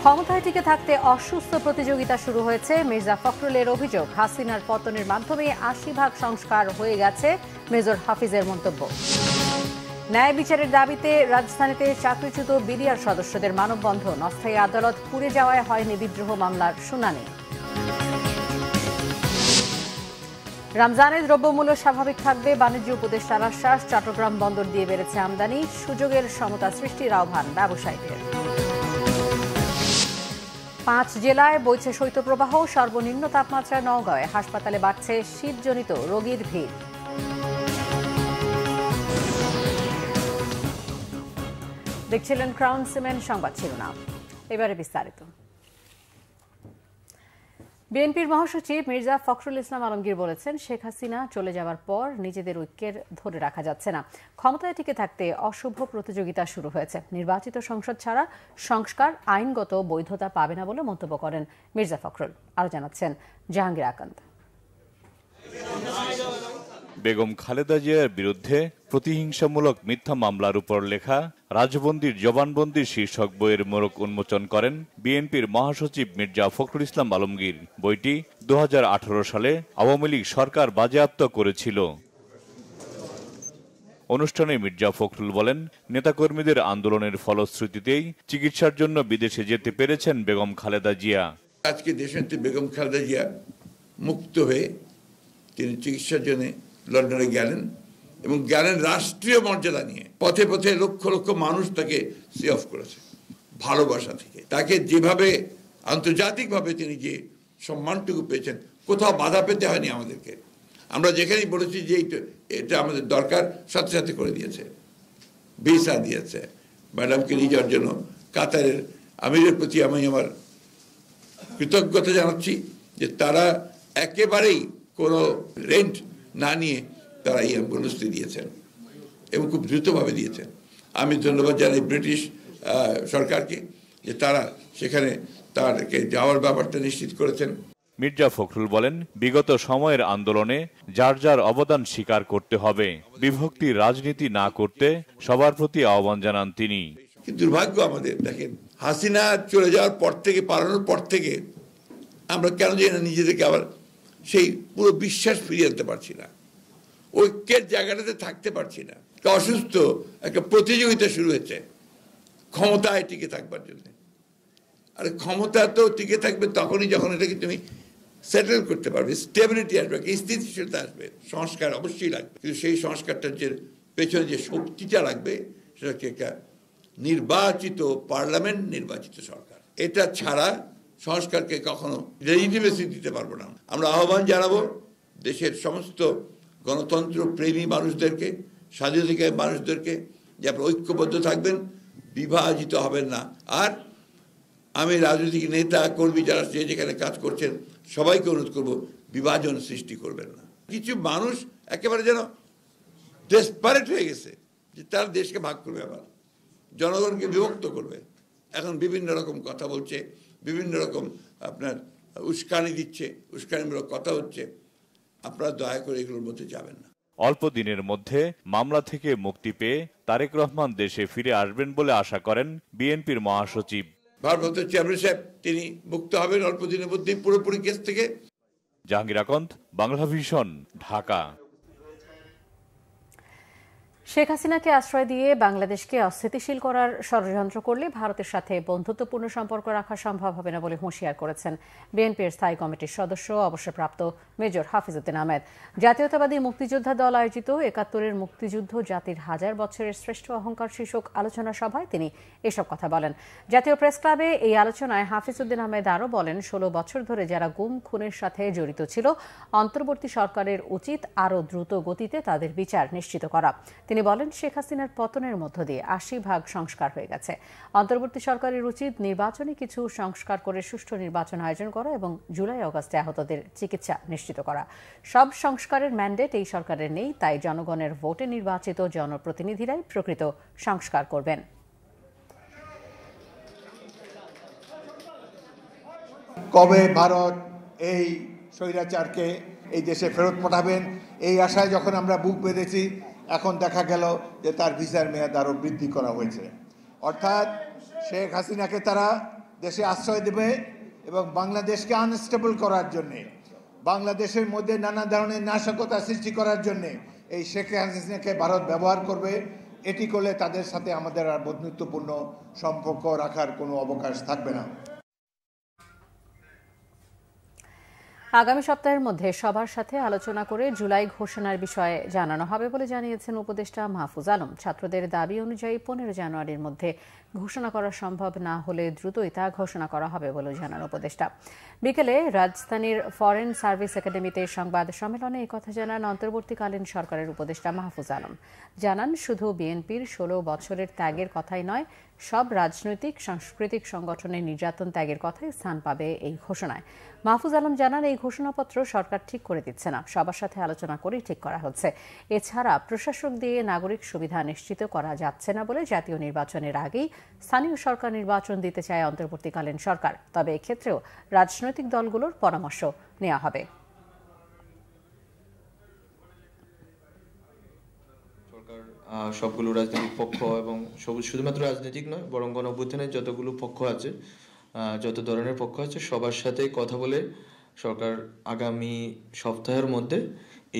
ক্ষমতায় টিকে থাকতে অসুস্থ প্রতিযোগিতা শুরু হয়েছে। মির্জা ফখরুলের অভিযোগ, হাসিনার পতনের মাধ্যমে ৮০% সংস্কার হয়ে গেছে মেজর হাফিজের মন্তব্য। ন্যায় বিচারের দাবিতে রাজধানীতে চাকরিচ্যুত বিডিআর সদস্যদের মানববন্ধন। অস্থায়ী আদালত পুড়ে যাওয়ায় হয়নি বিদ্রোহ মামলার শুনানি। রমজানে দ্রব্যমূল্য স্বাভাবিক থাকবে, বাণিজ্য উপদেষ্টার আশ্বাস। চট্টগ্রাম বন্দর দিয়ে বেড়েছে আমদানি, সুযোগের সমতা সৃষ্টির আহ্বান ব্যবসায়ীদের। ৫ জেলায় বইছে শৈত্যপ্রবাহ, সর্বনিম্ন তাপমাত্রা নওগাঁয়। হাসপাতালে বাড়ছে শীতজনিত রোগীর ভিড়। দেখছিলেন ক্রাউন সিমেন্ট সংবাদ শিরোনাম, এবারে বিস্তারিত। বিএনপির মহাসচিব মির্জা ফখরুল ইসলাম আলমগীর বলেছেন, শেখ হাসিনা চলে যাওয়ার পর নিজেদের ঐক্যের ধরে রাখা যাচ্ছে না। ক্ষমতায় টিকে থাকতে অশুভ প্রতিযোগিতা শুরু হয়েছে। নির্বাচিত সংসদ ছাড়া সংস্কার আইনগত বৈধতা পাবে না বলে মন্তব্য করেন মির্জা ফখরুল। আরো জানাচ্ছেন জাহাঙ্গীর আকান্ত। বেগম খালেদা জিয়ার বিরুদ্ধে প্রতিহিংসামূলক মিথ্যা মামলার উপর লেখা রাজবন্দির জবানবন্দির শীর্ষক বইয়ের মোড়ক উন্মোচন করেন বিএনপির মহাসচিব মির্জা ফখরুল ইসলাম আলমগীর। বইটি ২০১৮ সালে আওয়ামী লীগ সরকার বাজেয়াপ্ত করেছিল। অনুষ্ঠানে মির্জা ফখরুল বলেন, নেতাকর্মীদের আন্দোলনের ফলশ্রুতিতেই চিকিৎসার জন্য বিদেশে যেতে পেরেছেন বেগম খালেদা জিয়া। আজকে দেশনেত্রী বেগম খালেদা জিয়া মুক্ত হয়ে তিনি চিকিৎসার জন্য লন্ডনে গেলেন এবং গেলেন রাষ্ট্রীয় মর্যাদা নিয়ে। পথে পথে লক্ষ লক্ষ মানুষ তাকে সি অফ করেছে ভালোবাসা থেকে। তাকে যেভাবে আন্তর্জাতিকভাবে তিনি যে সম্মানটুকু পেয়েছেন, কোথাও বাধা পেতে হয়নি আমাদেরকে। আমরা যেখানেই বলেছি যে এটা আমাদের দরকার, সাথে সাথে করে দিয়েছে, ভিসা দিয়েছে। ম্যাডামকে নিয়ে যাওয়ার জন্য কাতারের আমিরের প্রতি আমি আমার কৃতজ্ঞতা জানাচ্ছি যে তারা একেবারেই কোনো রেন্ট না নিয়ে তারা এই অ্যাম্বুলেন্সটি দিয়েছেন এবং খুব দ্রুতভাবে দিয়েছেন। আমি ধন্যবাদ জানাই ব্রিটিশ সরকারকে যে তারা সেখানে তারকে যাওয়ার ব্যাপারটা নিশ্চিত করেছেন। মির্জা ফখরুল বলেন, বিগত সময়ের আন্দোলনে যার যার অবদান স্বীকার করতে হবে, বিভক্তির রাজনীতি না করতে সবার প্রতি আহ্বান জানান তিনি। দুর্ভাগ্য আমাদের, দেখেন হাসিনা চলে যাওয়ার পর থেকে, পালানোর পর থেকে আমরা কেন জানি না নিজেদেরকে আবার সেই পুরো বিশ্বাস ফিরিয়ে আনতে পারছি না, ঐক্যের জায়গাটাতে থাকতে পারছি না। অসুস্থ একটা প্রতিযোগিতা শুরু হয়েছে ক্ষমতায় টিকে থাকবার জন্য। আর ক্ষমতা তো টিকে থাকবে তখনই যখন এটাকে তুমি সেটেল করতে পারবে, স্টেবিলিটি আসবে, স্থিতিশীলতা আসবে। সংস্কার অবশ্যই লাগবে, কিন্তু সেই সংস্কারটার যে পেছনে যে শক্তিটা লাগবে সেটা হচ্ছে একটা নির্বাচিত পার্লামেন্ট, নির্বাচিত সরকার। এটা ছাড়া সংস্কারকে কখনো লেজিটিমেসি দিতে পারবো না। আমরা আহ্বান জানাবো দেশের সমস্ত গণতন্ত্র প্রেমী মানুষদেরকে, স্বাধীনতাকামী মানুষদেরকে, যে আপনারা ঐক্যবদ্ধ থাকবেন, বিভাজিত হবেন না। আর আমি রাজনৈতিক নেতা কর্মী যারা যেখানে কাজ করছেন সবাইকে অনুরোধ করবো, বিভাজন সৃষ্টি করবেন না। কিছু মানুষ একেবারে যেন ডেসপারেট হয়ে গেছে যে তার দেশকে ভাগ করবে, আবার জনগণকে বিভক্ত করবে। এখন বিভিন্ন রকম কথা বলছে, বিভিন্ন রকম আপনার উস্কানি দিচ্ছে, উস্কানিমূলক কথা হচ্ছে। আপনারা দয়া করে এগুলোর মধ্যে যাবেন না। অল্প দিনের মধ্যে মামলা থেকে মুক্তি পেয়ে তারেক রহমান দেশে ফিরে আসবেন বলে আশা করেন বিএনপির মহাসচিব। ভারপ্রাপ্ত চেয়ারম্যান সাহেব তিনি মুক্ত হবেন অল্প দিনের মধ্যেই পুরোপুরি কেস থেকে। জাহাঙ্গীর আকন্দ, বাংলা ভিশন, ঢাকা। শেখ হাসিনাকে আশ্রয় দিয়ে বাংলাদেশকে অস্থিতিশীল করার ষড়যন্ত্র করলে ভারতের সাথে বন্ধুত্বপূর্ণ সম্পর্ক রাখা সম্ভব হবে না বলে হুঁশিয়ার করেছেন বিএনপির স্থায়ী কমিটির সদস্য অবসরপ্রাপ্ত মেজর হাফিজউদ্দিন আহমেদ। জাতীয়তাবাদী মুক্তিযোদ্ধা দল আয়োজিত ৭১-এর মুক্তিযুদ্ধ জাতির হাজার বছরের শ্রেষ্ঠ অহংকার শীর্ষক আলোচনা সভায় তিনি এসব কথা বলেন। জাতীয় প্রেস ক্লাবে এই আলোচনায় হাফিজউদ্দিন আহমেদ আরও বলেন, ১৬ বছর ধরে যারা গুম খুনের সাথে জড়িত ছিল, অন্তর্বর্তী সরকারের উচিত আরও দ্রুত গতিতে তাদের বিচার নিশ্চিত করা। তিনি বলেন, শেখ হাসিনার পতনের মধ্য দিয়ে ৮০% সংস্কার হয়ে গেছে। অন্তর্বর্তী সরকারের উচিত নির্বাচনে কিছু সংস্কার করে সুষ্ঠু নির্বাচন আয়োজন করা এবং জুলাই আগস্টে আহতদের চিকিৎসা নিশ্চিত করা। সব সংস্কারের ম্যান্ডেট এই সরকারের নেই, তাই জনগণের ভোটে নির্বাচিত জনপ্রতিনিধিরাই প্রকৃত সংস্কার করবেন। কবে ভারত এই স্বৈরাচারকে এই দেশে ফেরত পাঠাবেন, এই আশায় যখন আমরা বুক বেঁধেছি, এখন দেখা গেল যে তার ভিসার মেয়াদ আরও বৃদ্ধি করা হয়েছে। অর্থাৎ শেখ হাসিনাকে তারা দেশে আশ্রয় দেবে এবং বাংলাদেশকে আনস্টেবল করার জন্যে, বাংলাদেশের মধ্যে নানা ধরনের নাশকতা সৃষ্টি করার জন্যে এই শেখ হাসিনাকে ভারত ব্যবহার করবে। এটি করলে তাদের সাথে আমাদের আর বন্ধুত্বপূর্ণ সম্পর্ক রাখার কোনো অবকাশ থাকবে না। আগামী সপ্তাহের মধ্যে সবার সাথে আলোচনা করে জুলাই ঘোষণার বিষয়ে জানানো হবে বলে জানিয়েছেন উপদেষ্টা মাহফুজ আলম। ছাত্রদের দাবি অনুযায়ী 15 জানুয়ারির মধ্যে ঘোষণা করা সম্ভব না হলে দ্রুতই তা ঘোষণা করা হবে বলে জানান উপদেষ্টা। বিকেলে রাজধানীর ফরেন সার্ভিস একাডেমিতে সংবাদ সম্মেলনে একথা জানান অন্তর্বর্তীকালীন সরকারের উপদেষ্টা মাহফুজ আলম। জানান, শুধু বিএনপির 16 বছরের ত্যাগের কথাই নয়, সব রাজনৈতিক সাংস্কৃতিক সংগঠনের নির্যাতন ত্যাগের কথাই স্থান পাবে এই ঘোষণায়। মাহফুজ আলম জানান, এই ঘোষণাপত্র সরকার ঠিক করে দিচ্ছে না, সবার সাথে আলোচনা করেই ঠিক করা হচ্ছে। এছাড়া প্রশাসক দিয়ে নাগরিক সুবিধা নিশ্চিত করা যাচ্ছে না বলে জাতীয় নির্বাচনের আগেই স্থানীয় সরকার নির্বাচন দিতে চায় অন্তর্বর্তীকালীন সরকার। তবে এক্ষেত্রেও রাজনৈতিক দলগুলোর পরামর্শ নেওয়া হবে। সবগুলো রাজনৈতিক পক্ষ এবং শুধুমাত্র রাজনৈতিক নয়, বরং গণঅভ্যুত্থানের যতগুলো পক্ষ আছে, যত ধরনের পক্ষ আছে, সবার সাথে কথা বলে সরকার আগামী সপ্তাহের মধ্যে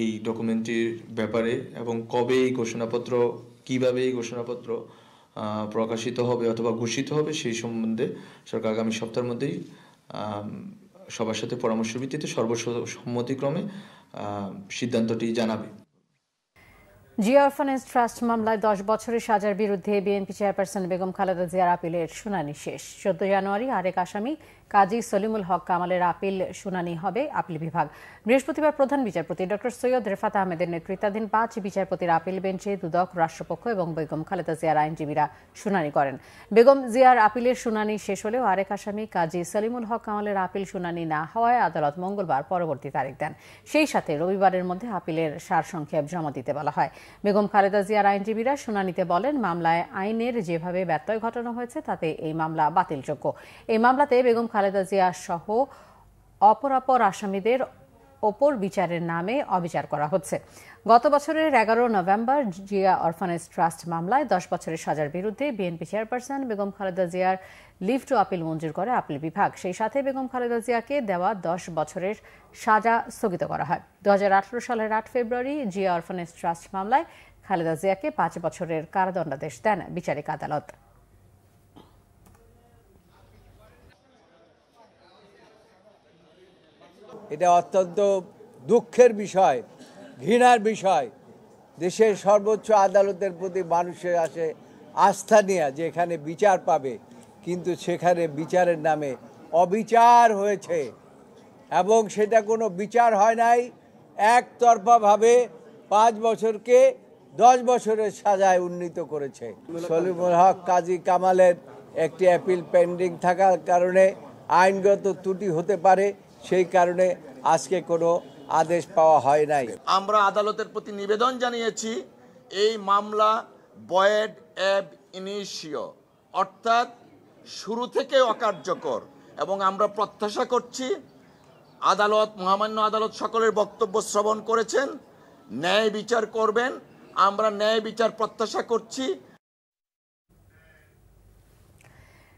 এই ডকুমেন্টটির ব্যাপারে এবং কবে এই ঘোষণাপত্র, কিভাবে এই ঘোষণাপত্র প্রকাশিত হবে অথবা ঘোষিত হবে সেই সম্বন্ধে সরকার আগামী সপ্তাহের মধ্যেই সবার সাথে পরামর্শ ভিত্তিতে সর্বসম্মতিক্রমে সিদ্ধান্তটি জানাবে। জিয়া অরফানেজ ট্রাস্ট মামলায় 10 বছরের সাজার বিরুদ্ধে বিএনপি চেয়ারপারসন বেগম খালেদা জিয়ার আপিলের শুনানি শেষ। 14 জানুয়ারি আরেক আসামি কাজী সলিমুল হক কামালের আপিল শুনানি হবে আপিল বিভাগ। বৃহস্পতিবার প্রধান বিচারপতি ডক্টর সৈয়দ রেফাত আহমেদের নেতৃত্বাধীন 5 বিচারপতির আপিল বেঞ্চে দুদক, রাষ্ট্রপক্ষ এবং বেগম খালেদা জিয়ার আইনজীবীরা শুনানি করেন। বেগম জিয়ার আপিলের শুনানি শেষ হলেও আরেক আসামি কাজী সলিমুল হক কামালের আপিল শুনানি না হওয়ায় আদালত মঙ্গলবার পরবর্তী তারিখ দেন। সেই সাথে রবিবারের মধ্যে আপিলের সারসংক্ষেপ জমা দিতে বলা হয়। বেগম খালেদা জিয়ার আইনজীবীরা শুনানিতে বলেন, মামলায় আইনের যেভাবে ব্যত্যয় ঘটানো হয়েছে তাতে এই মামলা বাতিলযোগ্য। এই মামলাতে বেগম খালেদা জিয়া সহ অপরাপর আসামিদের ওপর বিচারের নামে অবিচার করা হচ্ছে। গত বছরের 11 নভেম্বর জিয়া অরফানেজ ট্রাস্ট মামলায় 10 বছরের সাজার বিরুদ্ধে বিএনপি চেয়ারপারসন বেগম খালেদা জিয়ার লিভ টু আপিল মঞ্জুর করে আপিল বিভাগ। সেই সাথে বেগম খালেদা জিয়াকে দেওয়া 10 বছরের সাজা স্থগিত করা হয়। 2018 সালের 8 ফেব্রুয়ারি জিয়া অরফানেজ ট্রাস্ট মামলায় খালেদা জিয়াকে 5 বছরের কারাদণ্ডাদেশ দেন বিচারিক আদালত। এটা অত্যন্ত দুঃখের বিষয়, ঘৃণার বিষয়। দেশের সর্বোচ্চ আদালতের প্রতি মানুষের আসে আস্থা নিয়ে যে এখানে বিচার পাবে, কিন্তু সেখানে বিচারের নামে অবিচার হয়েছে এবং সেটা কোনো বিচার হয় নাই। একতরফাভাবে 5 বছরকে 10 বছরের সাজায় উন্নীত করেছে। সলিমুল হক কাজী কামালের একটি অ্যাপিল পেন্ডিং থাকার কারণে আইনগত ত্রুটি হতে পারে, সেই কারণে আজকে কোনো আদেশ পাওয়া হয় নাই। আমরা আদালতের প্রতি নিবেদন জানিয়েছি এই মামলা ভয়েড অ্যাব ইনিশিও, অর্থাৎ শুরু থেকে অকার্যকর, এবং আমরা প্রত্যাশা করছি আদালত, মহামান্য আদালত সকলের বক্তব্য শ্রবণ করেছেন, ন্যায় বিচার করবেন। আমরা ন্যায় বিচার প্রত্যাশা করছি।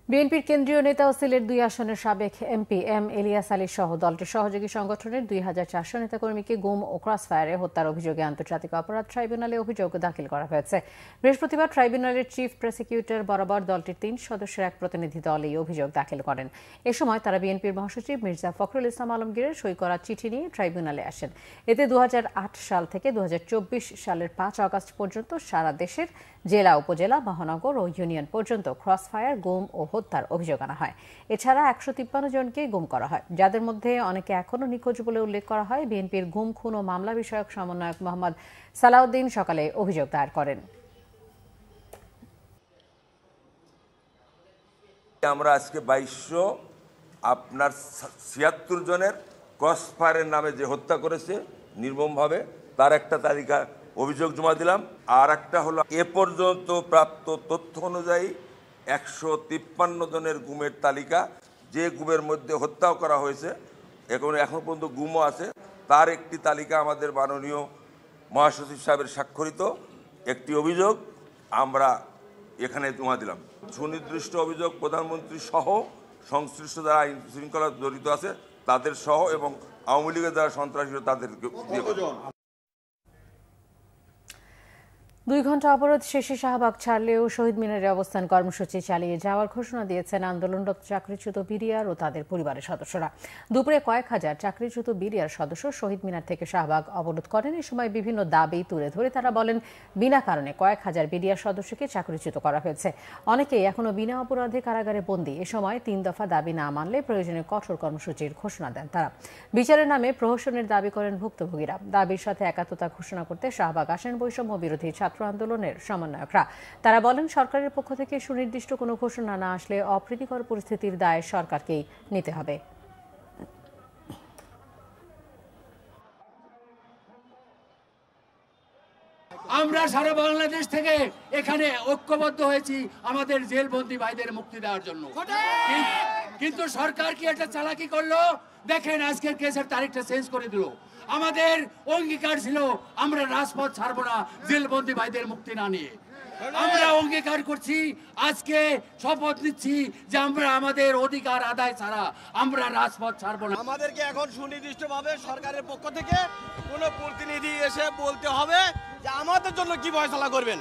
বিএনপির কেন্দ্রীয় নেতা ও সিলেট 2 আসনের সাবেক এমপি এম ইলিয়াস আলী সহ দলটির সহযোগী সংগঠনের 2400 নেতাকর্মীকে গুম ও ক্রসফায়ারে হত্যার অভিযোগে আন্তর্জাতিক অপরাধ ট্রাইব্যুনালে অভিযোগ দাখিল করা হয়েছে। বৃহস্পতিবার ট্রাইব্যুনালের চিফ প্রসিকিউটর বরাবর দলটির 3 সদস্যের এক প্রতিনিধি দল এই অভিযোগ দাখিল করেন। এ সময় তারা বিএনপির মহাসচিব মির্জা ফখরুল ইসলাম আলমগীরের সই করা চিঠি নিয়ে ট্রাইব্যুনালে আসেন। এতে 2008 সাল থেকে 2024 সালের 5 আগস্ট পর্যন্ত সারা দেশের জেলা, উপজেলা, মহানগর ও ইউনিয়ন পর্যন্ত ক্রসফায়ার, গুম ও হত্যার অভিযোগ আনা হয়। এছাড়া 153 জনকে গুম করা হয়, যাদের মধ্যে অনেকে এখনও নিখোঁজ বলে উল্লেখ করা হয়। বিএনপির গুম, খুন ও মামলা বিষয়ক সমন্বয়ক মোহাম্মদ সালাউদ্দিন সকালে অভিযোগ দায়ের করেন। আমরা আজকে 2276 জনের ক্রসফায়ারের নামে যে হত্যা করেছে নির্মমভাবে, তার একটা তালিকা অভিযোগ জমা দিলাম। আর একটা হলো এ পর্যন্ত প্রাপ্ত তথ্য অনুযায়ী 153 জনের গুমের তালিকা, যে গুমের মধ্যে হত্যাও করা হয়েছে, এখন পর্যন্ত গুমও আছে, তার একটি তালিকা আমাদের মাননীয় মহাসচিব সাহেবের স্বাক্ষরিত একটি অভিযোগ আমরা এখানে জমা দিলাম। সুনির্দিষ্ট অভিযোগ প্রধানমন্ত্রী সহ সংশ্লিষ্ট যারা আইন শৃঙ্খলা জড়িত আছে তাদের সহ এবং আওয়ামী লীগের যারা সন্ত্রাসী তাদেরকে দিয়ে করবে। 2 ঘন্টা অবরোধ শেষে শাহবাগ ছাড়লেও শহীদ মিনারে অবস্থান কর্মসূচি চালিয়ে যাওয়ার ঘোষণা দিয়েছেন আন্দোলনরত চাকরিচ্যুত বিডিআর ও তাদের পরিবারের সদস্যরা। দুপুরে কয়েক হাজার চাকরিচ্যুত বিডিআর সদস্য শহীদ মিনার থেকে শাহবাগ অবরোধ করেন। এই সময় বিভিন্ন দাবি তুলে ধরে তারা বলেন, বিনা কারণে কয়েক হাজার বিডিআর সদস্যকে চাকরিচ্যুত করা হয়েছে। অনেকেই এখনো বিনা অপরাধে কারাগারে বন্দী। এ সময় 3 দফা দাবি না মানলে প্রয়োজনীয় কঠোর কর্মসূচির ঘোষণা দেন তারা। বিচারের নামে প্রহসনের দাবি করেন ভুক্তভোগীরা। দাবির সাথে একাত্মতা ঘোষণা করতে শাহবাগ আসেন বৈষম্য বিরোধী ছাত্র আন্দোলনের সমন্বয়করা। তারা বলেন, সরকারের পক্ষ থেকে সুনির্দিষ্ট কোনো ঘোষণা না আসলে অপ্রীতিকর পরিস্থিতির দায় সরকারকেই নিতে হবে। আমরা সারা বাংলাদেশ থেকে এখানে ঐক্যবদ্ধ হয়েছি আমাদের জেলবন্দি ভাইদের মুক্তি দেওয়ার জন্য, কিন্তু সরকার কি একটা চালাকি করলো? দেখেন, আজকের কেসের তারিখটা চেঞ্জ করে দিল। আমাদের অঙ্গীকার ছিল আমরা রাজপথ ছাড়বো না জেলবন্দি ভাইদের মুক্তি না নিয়ে। আমরা অঙ্গীকার করছি, আজকে শপথ নিচ্ছি যে আমরা আমাদের অধিকার আদায় ছাড়া আমরা রাজপথ ছাড়বো না। আমাদেরকে এখন সুনির্দিষ্টভাবে সরকারের পক্ষ থেকে কোনো প্রতিনিধি এসে বলতে হবে যে আমাদের জন্য কি ফয়সালা করবেন।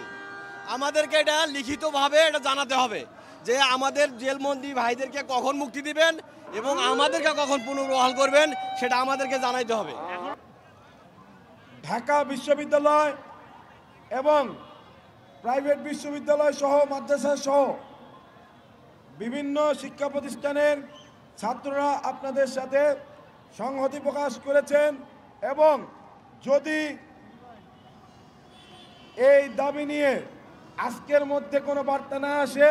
আমাদেরকে এটা লিখিতভাবে এটা জানাতে হবে যে আমাদের জেলবন্দি ভাইদেরকে কখন মুক্তি দিবেন এবং আমাদেরকে কখন পুনর্বহাল করবেন, সেটা আমাদেরকে জানাইতে হবে। ঢাকা বিশ্ববিদ্যালয় এবং প্রাইভেট বিশ্ববিদ্যালয় সহ মাদ্রাসা সহ বিভিন্ন শিক্ষা প্রতিষ্ঠানের ছাত্ররা আপনাদের সাথে সংহতি প্রকাশ করেছেন এবং যদি এই দাবি নিয়ে আজকের মধ্যে কোনো বার্তা না আসে,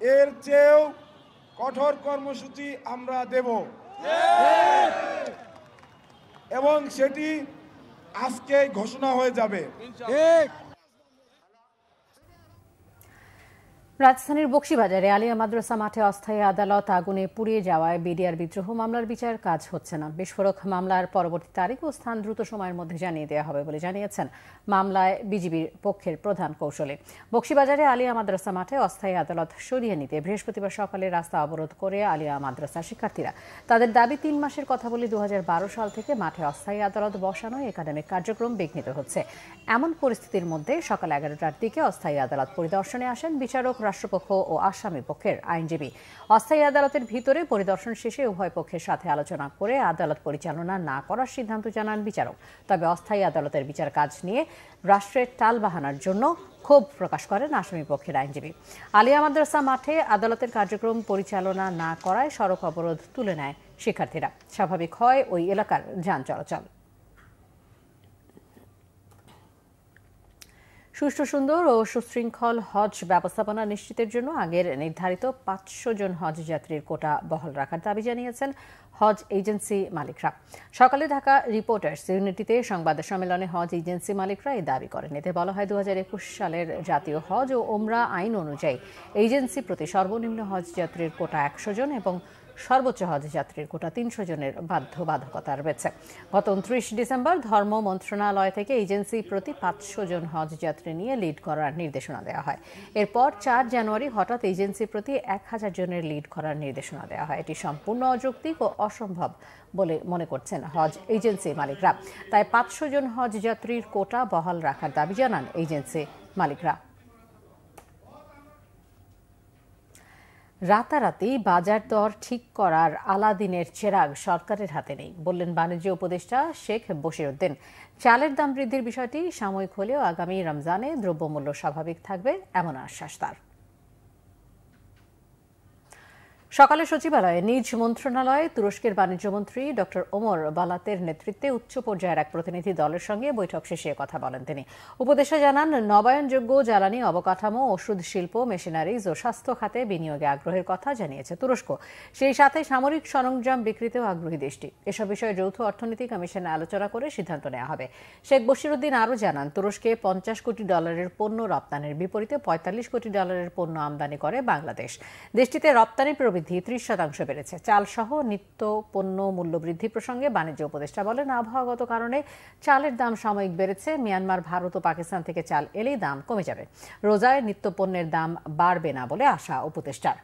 এর চেয়েও কঠোর কর্মসূচি আমরা দেব এবং সেটি আজকে ঘোষণা হয়ে যাবে। রাজধানীর বকশীবাজারে আলিয়া মাদ্রাসা মাঠে অস্থায়ী আদালত আগুনে পুড়িয়ে যাওয়ায় বিডিআর বিদ্রোহ মামলার বিচার কাজ হচ্ছে না। বিস্ফোরক মামলার পরবর্তী তারিখ ও স্থান দ্রুত সময়ের মধ্যে জানিয়ে দেওয়া হবে বলে জানিয়েছেন মামলায় বিজিবির পক্ষের প্রধান কৌশলী। বকশীবাজারে আলিয়া মাদ্রাসা মাঠে অস্থায়ী আদালত সরিয়ে নিতে বৃহস্পতিবার সকালে রাস্তা অবরোধ করে আলিয়া মাদ্রাসার শিক্ষার্থীরা। তাদের দাবি, 3 মাসের কথা বলে 2012 সাল থেকে মাঠে অস্থায়ী আদালত বসানো একাডেমিক কার্যক্রম বিঘ্নিত হচ্ছে। এমন পরিস্থিতির মধ্যে সকাল 11টার দিকে অস্থায়ী আদালত পরিদর্শনে আসেন বিচারক, রাষ্ট্রপক্ষ ও আসামি পক্ষের আইনজীবী। অস্থায়ী আদালতের ভিতরে পরিদর্শন শেষে উভয় পক্ষের সাথে আলোচনা করে আদালত পরিচালনা না করার সিদ্ধান্ত জানান বিচারক। তবে অস্থায়ী আদালতের বিচার কাজ নিয়ে রাষ্ট্রের টালবাহানার জন্য ক্ষোভ প্রকাশ করেন আসামি পক্ষের আইনজীবী। আলিয়া মাদ্রাসা মাঠে আদালতের কার্যক্রম পরিচালনা না করায় সড়ক অবরোধ তুলে নেয় শিক্ষার্থীরা। স্বাভাবিক হয় ওই এলাকার যান চলাচল। সুষ্ঠু, সুন্দর ও সুশৃঙ্খল হজ ব্যবস্থাপনা নিশ্চিতের জন্য আগের নির্ধারিত 500 জন হজ যাত্রীর কোটা বহাল রাখার দাবি জানিয়েছেন হজ এজেন্সি মালিকরা। সকালে ঢাকা রিপোর্টার্স ইউনিটিতে সংবাদ সম্মেলনে হজ এজেন্সি মালিকরা এই দাবি করেন। এতে বলা হয়, 2021 সালের জাতীয় হজ ও ওমরা আইন অনুযায়ী এজেন্সি প্রতি সর্বনিম্ন হজ যাত্রীর কোটা 100 জন এবং সর্বোচ্চ হজ যাত্রীর কোটা 300 জনের বাধ্যবাধকতা রয়েছে। গত 29 ডিসেম্বর ধর্ম মন্ত্রণালয় থেকে এজেন্সি প্রতি 500 জন হজ যাত্রী নিয়ে লিড করার নির্দেশনা দেওয়া হয়। এরপর 4 জানুয়ারি হঠাৎ এজেন্সি প্রতি 1000 জনের লিড করার নির্দেশনা দেওয়া হয়। এটি সম্পূর্ণ অযৌক্তিক ও অসম্ভব বলে মনে করছেন হজ এজেন্সি মালিকরা। তাই 500 জন হজ যাত্রীর কোটা বহাল রাখার দাবি জানান এজেন্সি মালিকরা। রাতারাতি বাজার দর ঠিক করার আলাদিনের চেরাগ সরকারের হাতে নেই বললেন বাণিজ্য উপদেষ্টা শেখ বশিরউদ্দিন। চালের দাম বৃদ্ধির বিষয়টি সাময়িক হলেও আগামী রমজানে দ্রব্যমূল্য স্বাভাবিক থাকবে এমন আশ্বাস তার। সকালে সচিবালয়ে নিজ মন্ত্রণালয়ে তুরস্কের বাণিজ্যমন্ত্রী ডক্টর ওমর বালাতের নেতৃত্বে উচ্চ পর্যায়ের এক প্রতিনিধি দলের সঙ্গে বৈঠক শেষে কথা বলেন তিনি। উপদেষ্টা জানান, নবায়নযোগ্য জ্বালানি, অবকাঠামো, ওষুধ শিল্প, মেশিনারিজ ও স্বাস্থ্য খাতে বিনিয়োগে আগ্রহের কথা জানিয়েছে তুরস্ক। সেই সাথে সামরিক সরঞ্জাম বিক্রিতেও আগ্রহী দেশটি। এসব বিষয়ে যৌথ অর্থনৈতিক কমিশনে আলোচনা করে সিদ্ধান্ত নেওয়া হবে। শেখ বশিরউদ্দিন আরও জানান, তুরস্কে $50 কোটি পণ্য রপ্তানির বিপরীতে $45 কোটি পণ্য আমদানি করে বাংলাদেশ। দেশটিতে রপ্তানি প্রবৃদ্ধি 30% বেড়েছে। চাল সহ নিত্য পণ্য মূল্যবৃদ্ধি প্রসঙ্গে বাণিজ্য উপদেষ্টা বলেন, আবহাওয়াগত কারণে চালের দাম সাময়িক বেড়েছে। মিয়ানমার, ভারত ও পাকিস্তান থেকে চাল এলেই দাম কমে যাবে। রোজায় নিত্য পণ্যের দাম বাড়বে না বলে আশা উপদেষ্টার।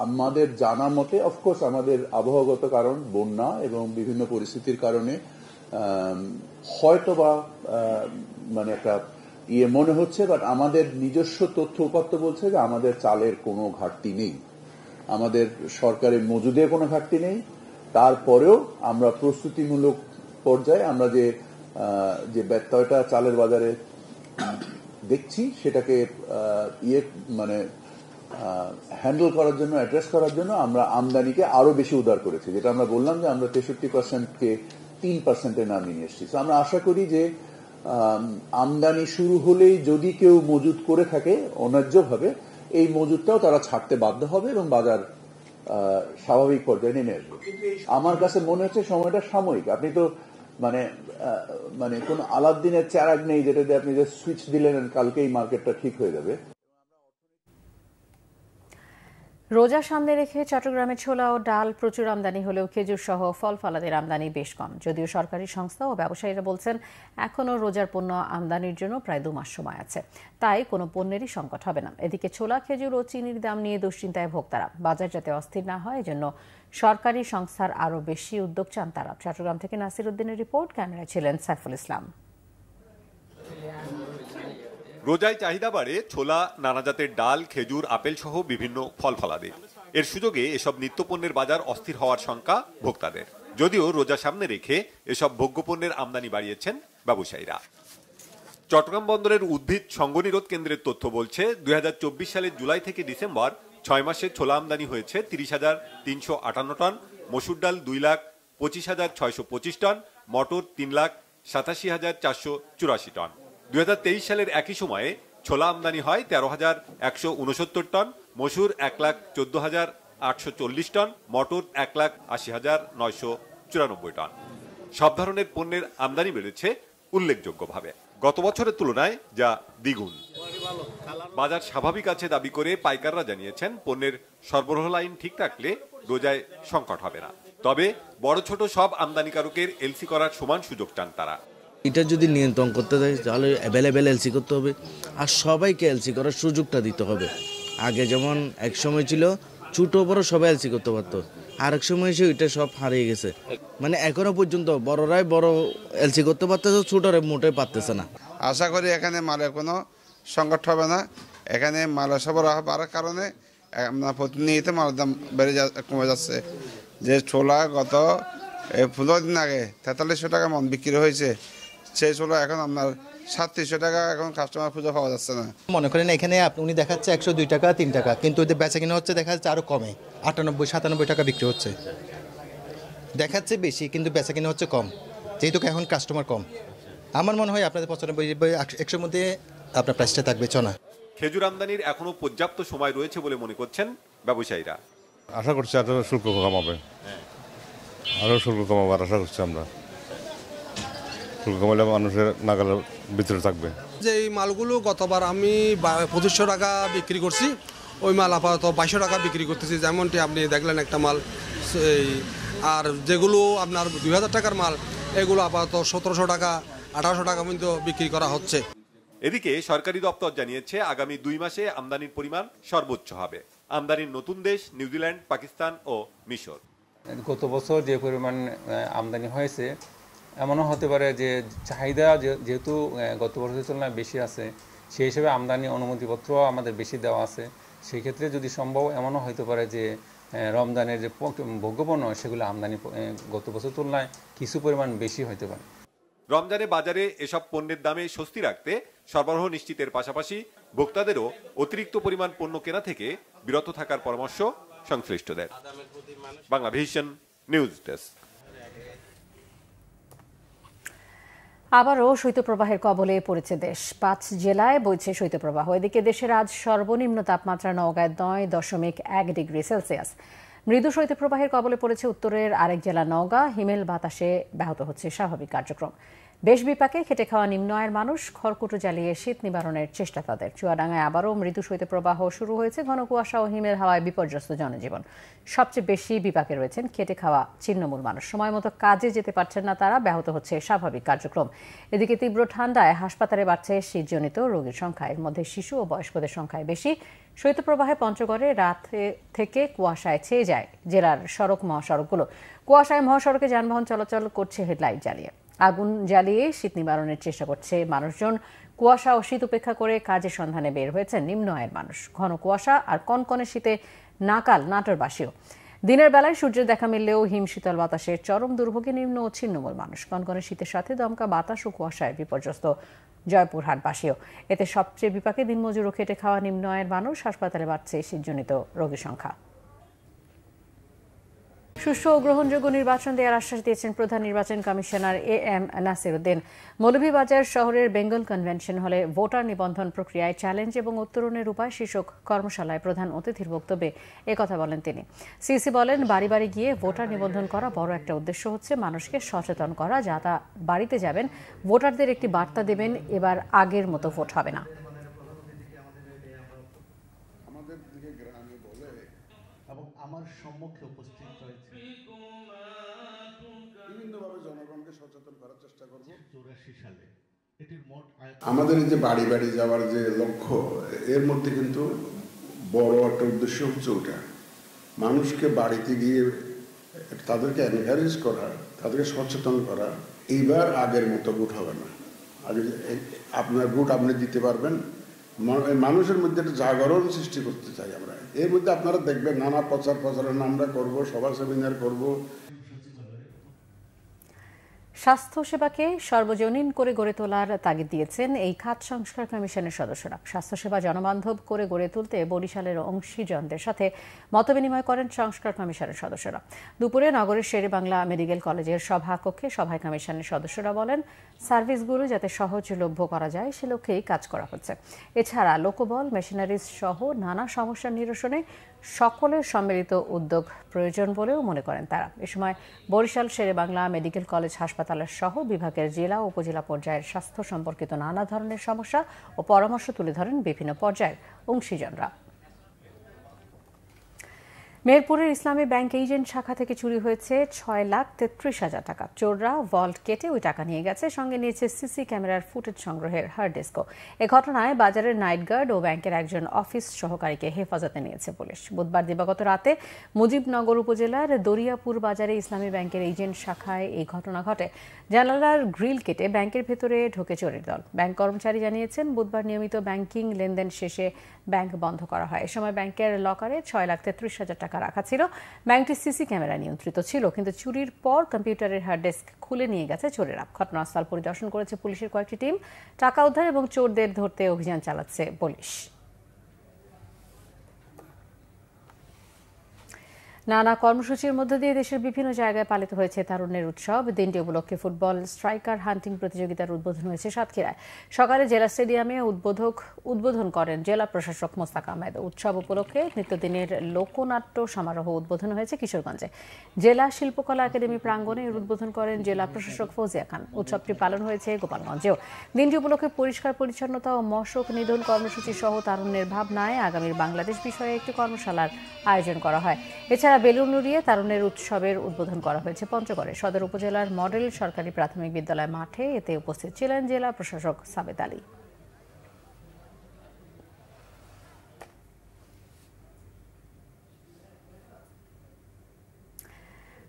আমাদের জানা মতে অফকোর্স আমাদের আবহাওয়াগত কারণ, বন্যা এবং বিভিন্ন পরিস্থিতির কারণে হয়তোবা মানে একটা মনে হচ্ছে, বাট আমাদের নিজস্ব তথ্য উপাত্ত বলছে যে আমাদের চালের কোনো ঘাটতি নেই, আমাদের সরকারের মজুদের কোনো ঘাটতি নেই। তারপরেও আমরা প্রস্তুতিমূলক পর্যায়ে আমরা যে ব্যত্যয়টা চালের বাজারে দেখছি সেটাকে মানে হ্যান্ডেল করার জন্য, অ্যাড্রেস করার জন্য আমরা আমদানিকে আরো বেশি উদার করেছি, যেটা আমরা বললাম যে আমরা 63%কে 3%-এ নামিয়ে এসেছি। তো আমরা আশা করি যে আমদানি শুরু হলেই যদি কেউ মজুদ করে থাকে অন্যায্যভাবে, এই মজুদটাও তারা ছাড়তে বাধ্য হবে এবং বাজার স্বাভাবিক পর্যায়ে নেমে আসবে। আমার কাছে মনে হচ্ছে সময়টা সাময়িক। আপনি তো মানে কোন আলাদিনের চারাগ নেই যেটাতে আপনি যে সুইচ দিলেন কালকেই মার্কেটটা ঠিক হয়ে যাবে। রোজা সামনে রেখে চট্টগ্রামে ছোলা ও ডাল প্রচুর আমদানি হলেও খেজুর সহ ফল ফলাদের আমদানি বেশ কম। যদিও সরকারি সংস্থা ও ব্যবসায়ীরা বলছেন এখনও রোজার পণ্য আমদানির জন্য প্রায় 2 মাস সময় আছে, তাই কোনো পণ্যেরই সংকট হবে না। এদিকে ছোলা, খেজুর ও চিনির দাম নিয়ে দুশ্চিন্তায় ভোক্তারা। বাজার যাতে অস্থির না হয় এজন্য সরকারি সংস্থার আরও বেশি উদ্যোগ চান তারা। চট্টগ্রাম থেকে নাসির উদ্দিনের রিপোর্ট, ক্যামেরায় ছিলেন সাইফুল ইসলাম। রোজায় চাহিদা বাড়ে ছোলা, নানা জাতের ডাল, খেজুর, আপেল সহ বিভিন্ন ফল ফলাদি। এর সুযোগে এসব নিত্যপণ্যের বাজার অস্থির হওয়ার শঙ্কা ভোক্তাদের। যদিও রোজা সামনে রেখে এসব ভোগ্যপণ্যের আমদানি বাড়িয়েছেন ব্যবসায়ীরা। চট্টগ্রাম বন্দরের উদ্ভিদ সংঘনিরোধ কেন্দ্রের তথ্য বলছে 2024 সালের জুলাই থেকে ডিসেম্বর 6 মাসে ছোলা আমদানি হয়েছে 30,358 টন, মসুর ডাল 2,25,625 টন, মটর 3,87,484 টন। 2023 সালের একই সময়ে ছোলা আমদানি হয় 13,169 টন, মসুর 1,14,840 টন, মটর 1,80,994 টন। সব ধরনের পণ্যের আমদানি বেড়েছে উল্লেখযোগ্যভাবে, গত বছরের তুলনায় যা দ্বিগুণ। বাজার স্বাভাবিক আছে দাবি করে পাইকাররা জানিয়েছেন পণ্যের সরবরাহ লাইন ঠিক রাখলে রোজায় সংকট হবে না। তবে বড় ছোট সব আমদানিকারকের এলসি করার সমান সুযোগ চান তারা। এটা যদি নিয়ন্ত্রণ করতে দেয় তাহলে অ্যাভেলেবেল এলসি করতে হবে, আর সবাইকে এলসি করার সুযোগটা দিতে হবে। আগে যেমন এক সময় ছিল ছোট বড় সবাই এলসি করতে পারতো, আর এক সময় এসে ওইটা সব হারিয়ে গেছে। মানে এখনো পর্যন্ত বড়রাই বড় এলসি করতে পারতেছে, ছোটরা মোটেই পারতেছে না। আশা করি এখানে মালের কোনো সংকট হবে না। এখানে মালের সরবরাহ বাড়ার কারণে আপনার প্রতিনিয়ত মালের দাম কমে যাচ্ছে। যে ছোলা গত 15 দিন আগে 4300 টাকা মন বিক্রি হয়েছে, সেই ছোলা এখন আপনার 3700 টাকা এখন কাস্টমার খুঁজে পাওয়া যাচ্ছে না। মনে করেন এখানে উনি দেখাচ্ছে 102 টাকা 3 টাকা, কিন্তু ওদের বেচা কিনা হচ্ছে দেখা যাচ্ছে আরও কমে, 98-97 টাকা বিক্রি হচ্ছে। দেখাচ্ছে বেশি কিন্তু বেচা কিনা হচ্ছে কম, যেহেতু এখন কাস্টমার কম। আমার মনে হয় আপনাদের 95-100 মধ্যে আপনার প্রাইসটা থাকবে চনা। খেজুর আমদানির এখনো পর্যাপ্ত সময় রয়েছে বলে মনে করছেন ব্যবসায়ীরা। আশা করছি আরো শুল্ক কমাবে, আরো শুল্ক কমাবার আশা করছি আমরা। শুল্ক কমালে মানুষের নাগালের ভিতরে থাকবে। যে এই মালগুলো গতবার আমি 2500 টাকা বিক্রি করছি, ওই মাল আপাতত 2200 টাকা বিক্রি করতেছি। যেমনটি আপনি দেখলেন একটা মাল, আর যেগুলো আপনার 2000 টাকার মাল এগুলো আপাতত 1700 টাকা 1800 টাকা পর্যন্ত বিক্রি করা হচ্ছে। এদিকে সরকারি দপ্তর জানিয়েছে আগামী 2 মাসে আমদানির পরিমাণ সর্বোচ্চ হবে। আমদানির নতুন দেশ নিউজিল্যান্ড, পাকিস্তান ও মিশর। গত বছর যে পরিমাণ আমদানি হয়েছে, এমনও হতে পারে যে চাহিদা যেহেতু গত বছরের তুলনায় বেশি আছে, সেই হিসেবে আমদানি অনুমতিপত্র আমাদের বেশি দেওয়া আছে। সেই ক্ষেত্রে যদি সম্ভব এমনও হতে পারে যে রমজানের যে ভোগ্যপণ্য সেগুলো আমদানি গত বছর তুলনায় কিছু পরিমাণ বেশি হতে পারে। রমজানে বাজারে এসব পণ্যের দামে স্বস্তি রাখতে সরবরাহ নিশ্চিতের পাশাপাশি ভোক্তাদেরও অতিরিক্ত পরিমাণ পণ্য কেনা থেকে বিরত থাকার পরামর্শ সংশ্লিষ্টদের। Banglavision news desk. আবারও শৈত্যপ্রবাহের কবলে পড়েছে দেশ। 5 জেলায় বইছে শৈত্যপ্রবাহ। এদিকে দেশের আজ সর্বনিম্ন তাপমাত্রা নওগাঁয় 9.1 ডিগ্রি সেলসিয়াস। মৃদু শৈত্যপ্রবাহের কবলে পড়েছে উত্তরের আরেক জেলা নওগাঁ। হিমেল বাতাসে ব্যাহত হচ্ছে স্বাভাবিক কার্যক্রম। বেশ বিপাকে খেটে খাওয়া নিম্ন আয়ের মানুষ খড়কুটো জ্বালিয়ে শীত নিবারণের চেষ্টা তাদের। চুয়াডাঙ্গায় আবারও মৃদু শৈত্যপ্রবাহ শুরু হয়েছে। ঘন কুয়াশা ও হিমেল হাওয়ায় বিপর্যস্ত জনজীবন। সবচেয়ে বেশি বিপাকে রয়েছেন খেটে খাওয়া ছিন্নমূল মানুষ। সময় মতো কাজে যেতে পারছেন না তারা, ব্যাহত হচ্ছে স্বাভাবিক কার্যক্রম। এদিকে তীব্র ঠান্ডায় হাসপাতালে বাড়ছে শীতজনিত রোগীর সংখ্যা। এর মধ্যে শিশু ও বয়স্কদের সংখ্যায় বেশি। শৈত্যপ্রবাহে পঞ্চগড়ে রাত থেকে কুয়াশায় ছেয়ে যায় জেলার সড়ক মহাসড়কগুলো। কুয়াশায় মহাসড়কে যানবাহন চলাচল করছে হেডলাইট জ্বালিয়ে। আগুন জ্বালিয়ে শীত নিবারণের চেষ্টা করছে মানুষজন। কুয়াশা ও শীত উপেক্ষা করে কাজের সন্ধানে বের হয়েছে নিম্ন আয়ের মানুষ। ঘন কুয়াশা আর কনকনে শীতে নাকাল নাটোরবাসীও। দিনের বেলায় সূর্যের দেখা মিললেও হিমশীতল বাতাসের চরম দুর্ভোগে নিম্ন ও ছিন্নমূল মানুষ। কনকনে শীতের সাথে দমকা বাতাস ও কুয়াশায় বিপর্যস্ত জয়পুরহাটবাসীও। এতে সবচেয়ে বিপাকে দিনমজুর ও খেটে খাওয়া নিম্ন আয়ের মানুষ। হাসপাতালে বাড়ছে শীতজনিত রোগীর সংখ্যা। সুষ্ঠু ও গ্রহণযোগ্য নির্বাচন দেওয়ার আশ্বাস দিয়েছেন প্রধান নির্বাচন কমিশনার AM নাসির উদ্দিন। মৌলভীবাজার শহরের বেঙ্গল কনভেনশন হলে ভোটার নিবন্ধন প্রক্রিয়ায় চ্যালেঞ্জ এবং উত্তরণের উপায় শীর্ষক কর্মশালায় প্রধান অতিথির বক্তব্যে একথা বলেন তিনি। সিসি বলেন, বাড়ি বাড়ি গিয়ে ভোটার নিবন্ধন করা বড় একটা উদ্দেশ্য হচ্ছে মানুষকে সচেতন করা, যা তা বাড়িতে যাবেন ভোটারদের একটি বার্তা দেবেন, এবার আগের মতো ভোট হবে না। আমার সম্মুখে উপস্থিত রয়েছে বিভিন্নভাবে জনগণকে সচেতন করার চেষ্টা করব। 84 সালে এটির মোট আমাদের যে বাড়ি বাড়ি যাওয়ার যে লক্ষ্য, এর মধ্যে কিন্তু বড় একটা উদ্দেশ্য হচ্ছে ওটা, মানুষকে বাড়িতে গিয়ে তাদেরকে এনকারেজ করা, তাদেরকে সচেতন করা। এইবার আগের মতো ভোট হবে না, আগে আপনার ভোট আপনি দিতে পারবেন। মানুষের মধ্যে একটা জাগরণ সৃষ্টি করতে চাই আমরা। এর মধ্যে আপনারা দেখবেন নানা প্রচারের আমরা করব, সভা সেমিনার করব। স্বাস্থ্যসেবাকে সর্বজনীন করে গড়ে তোলার তাগিদ দিয়েছেন এই খাত সংস্কার কমিশনের সদস্যরা। স্বাস্থ্যসেবা জনবান্ধব করে গড়ে তুলতে বরিশালের অংশীজনদের সাথে মতবিনিময় করেন সংস্কার কমিশনের সদস্যরা। দুপুরে নগরের শেরেবাংলা মেডিকেল কলেজের সভাকক্ষে সভায় কমিশনের সদস্যরা বলেন, সার্ভিসগুলো যাতে সহজলভ্য করা যায় সে লক্ষ্যেই কাজ করা হচ্ছে। এছাড়া লোকবল, মেশিনারিজ সহ নানা সমস্যা নিরসনে সকলের সম্মিলিত উদ্যোগ প্রয়োজন বলেও মনে করেন তারা। এ সময় বরিশাল শেরেবাংলা মেডিকেল কলেজ হাসপাতালের সহ বিভাগের জেলা ও উপজেলা পর্যায়ের স্বাস্থ্য সম্পর্কিত নানা ধরনের সমস্যা ও পরামর্শ তুলে ধরেন বিভিন্ন পর্যায়ের অংশীজনরা। মেহেরপুরের ইসলামী ব্যাংক এজেন্ট শাখা থেকে চুরি হয়েছে 6,33,000 টাকা। চোররা ভল্ট কেটে ওই টাকা নিয়ে গেছে, সঙ্গে নিয়েছে সিসি ক্যামেরার ফুটেজ সংগ্রহের হার্ড ডিস্কও। এ ঘটনায় বাজারের নাইট গার্ড ও ব্যাংকের একজন অফিস সহকারীকে হেফাজতে নিয়েছে পুলিশ। বুধবার দিবাগত রাতে মুজিবনগর উপজেলার দরিয়াপুর বাজারে ইসলামী ব্যাংকের এজেন্ট শাখায় এই ঘটনা ঘটে। জানালার গ্রিল কেটে ব্যাংকের ভেতরে ঢোকে চোরের দল। ব্যাংক কর্মচারী জানিয়েছেন, বুধবার নিয়মিত ব্যাংকিং লেনদেন শেষে ব্যাংক বন্ধ করা হয়। এ সময় ব্যাংকের লকারে 6,33,000 টাকা রাখা ছিল। ব্যাংকটি সিসি ক্যামেরা নিয়ন্ত্রিত ছিল, কিন্তু চুরির পর কম্পিউটারের হার্ড ডিস্ক খুলে নিয়ে গেছে চোরেরা। ঘটনাস্থল পরিদর্শন করেছে পুলিশের কয়েকটি টিম। টাকা উদ্ধার এবং চোরদের ধরতে অভিযান চালাচ্ছে পুলিশ। নানা কর্মসূচির মধ্য দিয়ে দেশের বিভিন্ন জায়গায় পালিত হয়েছে তারুণ্যের উৎসব। দিনটি উপলক্ষে ফুটবল স্ট্রাইকার হান্টিং প্রতিযোগিতার উদ্বোধন হয়েছে সাতক্ষীরায়। সকালে জেলা স্টেডিয়ামে উদ্বোধন করেন জেলা প্রশাসক মোস্তাক আহমেদ। উৎসব উপলক্ষে নিত্যদিনের লোকনাট্য সমারোহ উদ্বোধন হয়েছে কিশোরগঞ্জে। জেলা শিল্পকলা একাডেমি প্রাঙ্গণে এর উদ্বোধন করেন জেলা প্রশাসক ফৌজিয়া খান। উৎসবটি পালন হয়েছে গোপালগঞ্জেও। দিনটি উপলক্ষে পরিষ্কার পরিচ্ছন্নতা ও মশক নিধন কর্মসূচি সহ তারুণ্যের ভাবনায় আগামীর বাংলাদেশ বিষয়ে একটি কর্মশালার আয়োজন করা হয়। এছাড়া বেলুনুরিয়ে তারুণ্যের উৎসবের উদ্বোধন করা হয়েছে পঞ্চগড়ে সদর উপজেলার মডেল সরকারি প্রাথমিক বিদ্যালয় মাঠে। এতে উপস্থিত ছিলেন জেলা প্রশাসক সাবেদ আলী।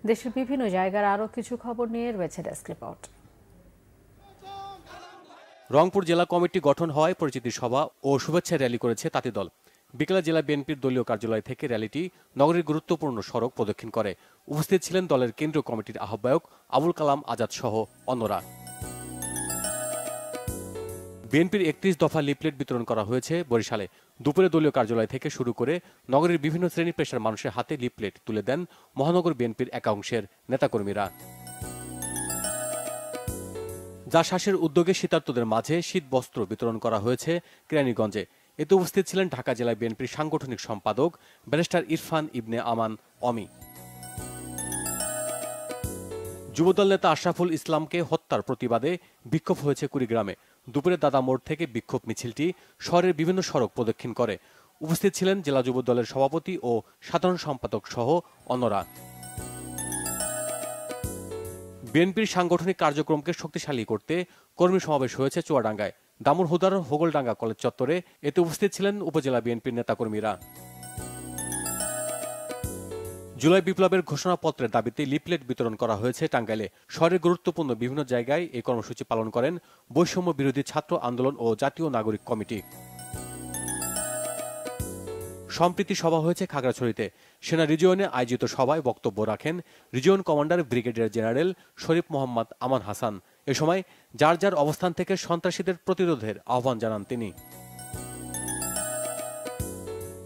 দেশের বিভিন্ন জায়গার আরও কিছু খবর নিয়ে রয়েছে ডেস্ক রিপোর্ট। রংপুর জেলা কমিটি গঠন হওয়ায় পরিচিতি সভা ও শুভেচ্ছা র্যালি করেছে তাঁতি দল। বিকেলে জেলা বিএনপির দলীয় কার্যালয় থেকে র্যালিটি নগরীর গুরুত্বপূর্ণ সড়ক প্রদক্ষিণ করে। উপস্থিত ছিলেন দলের কেন্দ্রীয় কমিটির আহ্বায়ক আবুল কালাম আজাদ সহ অন্যরা। বিএনপির 31 দফা লিফলেট বিতরণ করা হয়েছে বরিশালে। দুপুরে দলীয় কার্যালয় থেকে শুরু করে নগরীর বিভিন্ন শ্রেণী পেশার মানুষের হাতে লিফলেট তুলে দেন মহানগর বিএনপির একাংশের নেতাকর্মীরা। যা শ্বাসের উদ্যোগে শীতার্তদের মাঝে শীত বস্ত্র বিতরণ করা হয়েছে কেরানীগঞ্জে। এতে উপস্থিত ছিলেন ঢাকা জেলা বিএনপির সাংগঠনিক সম্পাদক ব্যারিস্টার ইরফান ইবনে আমান অমি। যুবদল নেতা আশরাফুল ইসলামকে হত্যার প্রতিবাদে বিক্ষোভ হয়েছে কুড়িগ্রামে। দুপুরে দাদা মোড় থেকে বিক্ষোভ মিছিলটি শহরের বিভিন্ন সড়ক প্রদক্ষিণ করে। উপস্থিত ছিলেন জেলা যুবদলের সভাপতি ও সাধারণ সম্পাদক সহ অন্যরা। বিএনপির সাংগঠনিক কার্যক্রমকে শক্তিশালী করতে কর্মী সমাবেশ হয়েছে চুয়াডাঙ্গায়। দামুড়হুদার হোগলডাঙ্গা কলেজ চত্বরে এতে উপস্থিত ছিলেন উপজেলা বিএনপির নেতাকর্মীরা। জুলাই বিপ্লবের ঘোষণাপত্রের দাবিতে লিফলেট বিতরণ করা হয়েছে টাঙ্গাইলে। শহরের গুরুত্বপূর্ণ বিভিন্ন জায়গায় এই কর্মসূচি পালন করেন বৈষম্য বিরোধী ছাত্র আন্দোলন ও জাতীয় নাগরিক কমিটি। সম্প্রীতি সভা হয়েছে খাগড়াছড়িতে। সেনা রিজিয়নে আয়োজিত সভায় বক্তব্য রাখেন রিজিয়ন কমান্ডার ব্রিগেডিয়ার জেনারেল শরীফ মোহাম্মদ আমান হাসান। এ সময় যার যার অবস্থান থেকে সন্ত্রাসীদের প্রতিরোধের আহ্বান জানান তিনি।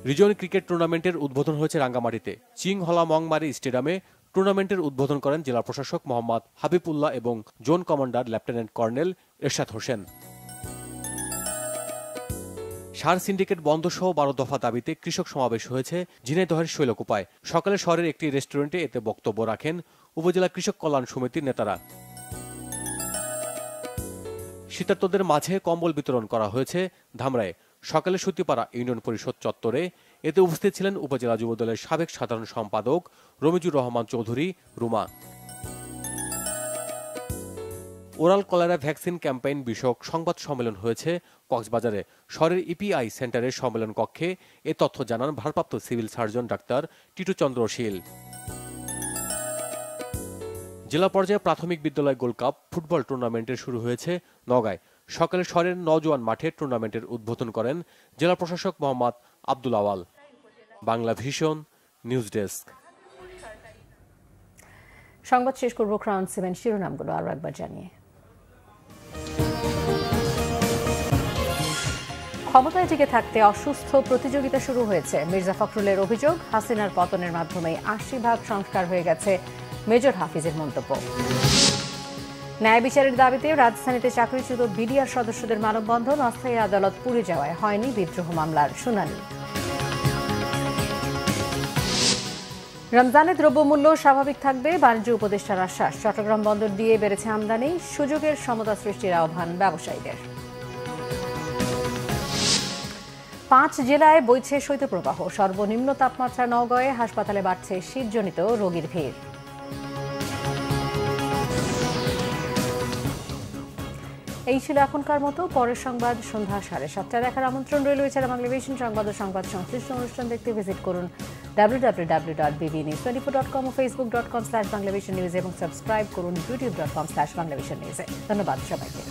রিজিয়ন ক্রিকেট টুর্নামেন্টের উদ্বোধন হয়েছে রাঙ্গামাটিতে। চিংহলা মংমারি স্টেডিয়ামে টুর্নামেন্টের উদ্বোধন করেন জেলা প্রশাসক মোহাম্মদ হাবিবুল্লাহ এবং জোন কমান্ডার লেফটেন্যান্ট কর্নেল এরশাদ হোসেন। সার সিন্ডিকেট বন্ধ সহ 12 দফা দাবিতে কৃষক সমাবেশ হয়েছে ঝিনাইদহের শৈলকুপায়। সকালে শহরের একটি রেস্টুরেন্টে এতে বক্তব্য রাখেন উপজেলা কৃষক কল্যাণ সমিতির নেতারা। শীতার্তদের মাঝে কম্বল বিতরণ করা হয়েছে ধামরায়। সকালে সুতিপাড়া ইউনিয়ন পরিষদ চত্বরে এতে উপস্থিত ছিলেন উপজেলা যুবদলের সাবেক সাধারণ সম্পাদক Ramizur Rahman Chowdhury Ruma. Oral cholera vaccine campaign বিষয়ক সংবাদ সম্মেলন হয়েছে কক্সবাজারে। শহরের ইপিআই সেন্টারের সম্মেলন কক্ষে এ তথ্য জানান ভারপ্রাপ্ত সিভিল সার্জন ডাক্তার টিটু চন্দ্র শীল। জেলা পর্যায়ে প্রাথমিক বিদ্যালয় গোল্ড কাপ ফুটবল টুর্নামেন্টের শুরু হয়েছে নওগাঁয়। সকালে শহরের নওজোয়ান মাঠে টুর্নামেন্টের উদ্বোধন করেন জেলা প্রশাসক Mohammad Abdul Awal. Bangla vision news desk. সংবাদ শেষ করব ক্রাউন 7 শিরোনামগুলো আরো একবার জানিয়ে। ক্ষমতায় টিকে থাকতে অসুস্থ প্রতিযোগিতা শুরু হয়েছে। মির্জা ফখরুলের অভিযোগ, হাসিনার পতনের মাধ্যমে ৮০% সংস্কার হয়ে গেছে মেজর হাফিজের মন্তব্য। ন্যায় বিচারের দাবিতে রাজধানীতে চাকরিচ্যুত বিডিআর সদস্যদের মানববন্ধন। অস্থায়ী আদালত পুড়ে যাওয়ায় হয়নি বিদ্রোহ মামলার শুনানি। রমজানে দ্রব্যমূল্য স্বাভাবিক থাকবে, বাণিজ্য উপদেষ্টার আশ্বাস। চট্টগ্রাম বন্দর দিয়ে বেড়েছে আমদানি, সুযোগের সমতা সৃষ্টির আহ্বান ব্যবসায়ীদের। 5 জেলায় বইছে শৈত্যপ্রবাহ। সর্বনিম্ন তাপমাত্রা নওগাঁয়ে, হাসপাতালে বাড়ছে শীতজনিত রোগীর ভিড়। এই ছিল এখনকার মতো। পরের সংবাদ সন্ধ্যা 7:30 দেখার আমন্ত্রণ রইল। এছাড়া বাংলাদেশের সংবাদ ও সংবাদ সংশ্লিষ্ট অনুষ্ঠান দেখতে ভিজিট করুন www.bbnews24.com ও facebook.com/banglavisionnews এবং সাবস্ক্রাইব করুন youtube.com/banglavisionnews। ধন্যবাদ সবাইকে।